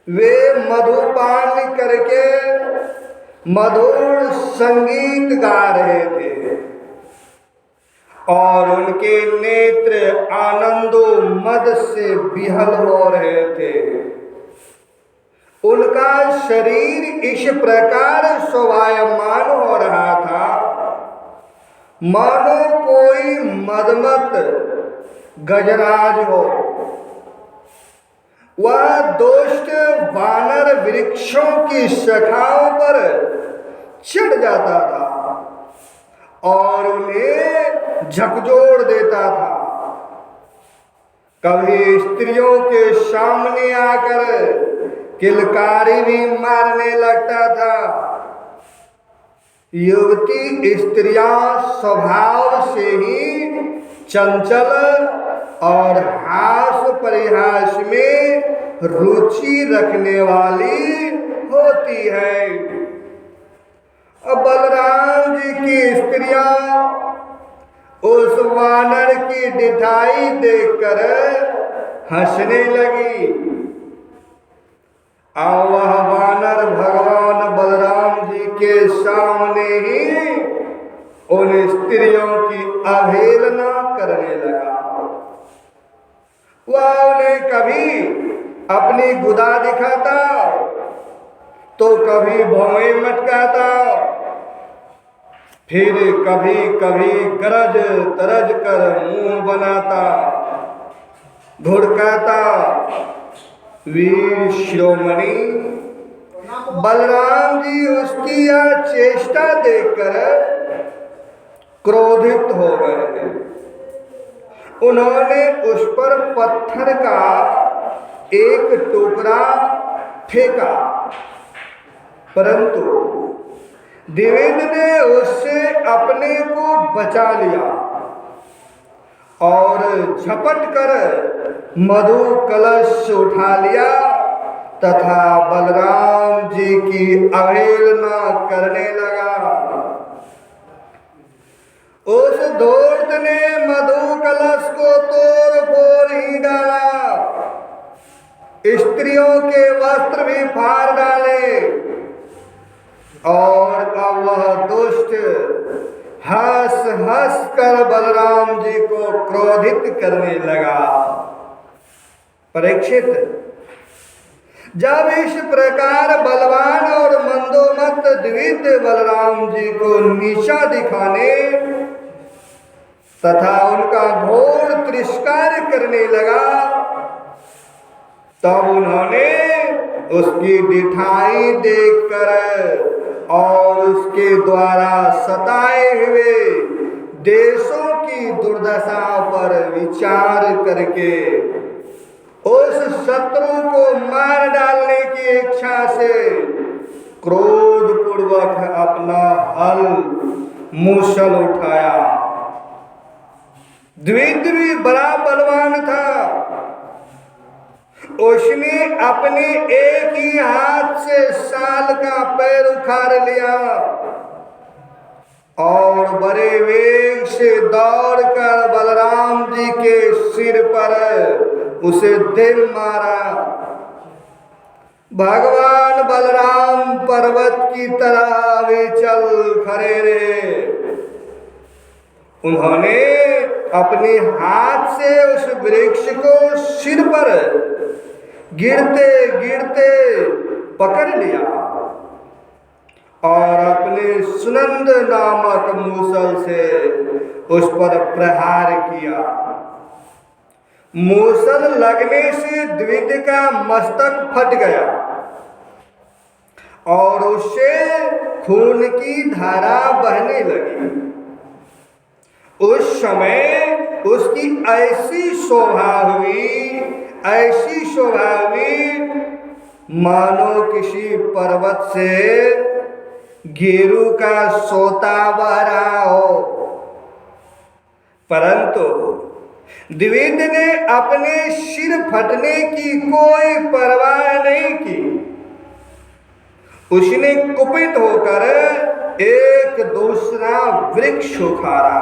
वे मधुपान करके मधुर संगीत गा रहे थे और उनके नेत्र आनंदो मद से विहल हो रहे थे। उनका शरीर इस प्रकार शोभायमान हो रहा था मानो कोई मदमत गजराज हो। वह दुष्ट वानर वृक्षों की शाखाओं पर चढ़ जाता था और उन्हें झकझोर देता था। कभी स्त्रियों के सामने आकर किलकारी भी मारने लगता था। युवती स्त्रियां स्वभाव से ही चंचल और हास परिहास में रुचि रखने वाली होती है। अब बलराम जी की स्त्रियां उस वानर की डिठाई देखकर हंसने लगी। और वह वानर भगवान बलराम जी के सामने ही उन स्त्रियों की अवहेलना करने लगा। वह उन्हें कभी अपनी गुदा दिखाता तो कभी भौएं मटकाता, फिर कभी कभी गरज तरज कर मुंह बनाता, धुड़काता। वीर शिरोमणि बलराम जी उसकी यह चेष्टा देखकर क्रोधित हो गए। उन्होंने उस पर पत्थर का एक टुकड़ा फेंका, परंतु द्विविद ने उससे अपने को बचा लिया और झपट कर मधु कलश उठा लिया तथा बलराम जी की अवहेलना करने लगा। उस धूर्त ने मधु कलश को तोड़ फोड़ ही डाला, स्त्रियों के वस्त्र भी फाड़ डाले और अब वह दुष्ट हंस हंस कर बलराम जी को क्रोधित करने लगा। परीक्षित, जब इस प्रकार बलवान और मंदोमत द्विविद बलराम जी को नीचा दिखाने तथा उनका घोर तिरस्कार करने लगा, तब उन्होंने उसकी डिठाई देखकर और उसके द्वारा सताए हुए देशों की दुर्दशा पर विचार करके उस शत्रु को मार डालने की इच्छा से क्रोध पूर्वक अपना हल मूसल उठाया। द्विविद भी बड़ा बलवान था। उसने अपने एक ही हाथ से साल का पैर उखाड़ लिया और बड़े वेग से दौड़कर बलराम जी के सिर पर उसे दे मारा। भगवान बलराम पर्वत की तरह वे चल खड़े रहे। उन्होंने अपने हाथ से उस वृक्ष को सिर पर गिरते गिरते पकड़ लिया और अपने सुनंद नामक मूसल से उस पर प्रहार किया। मूसल लगने से द्विविद का मस्तक फट गया और उससे खून की धारा बहने लगी। उस समय उसकी ऐसी शोभा हुई मानो किसी पर्वत से घेरू का सोता बह रहा हो। परंतु द्विविद ने अपने सिर फटने की कोई परवाह नहीं की। उसने कुपित होकर एक दूसरा वृक्ष उखाड़ा,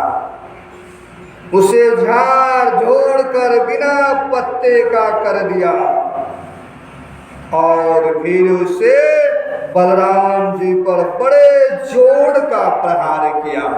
उसे झाड़ झोड़ कर बिना पत्ते का कर दिया और फिर उसे बलराम जी पर बड़े जोर का प्रहार किया।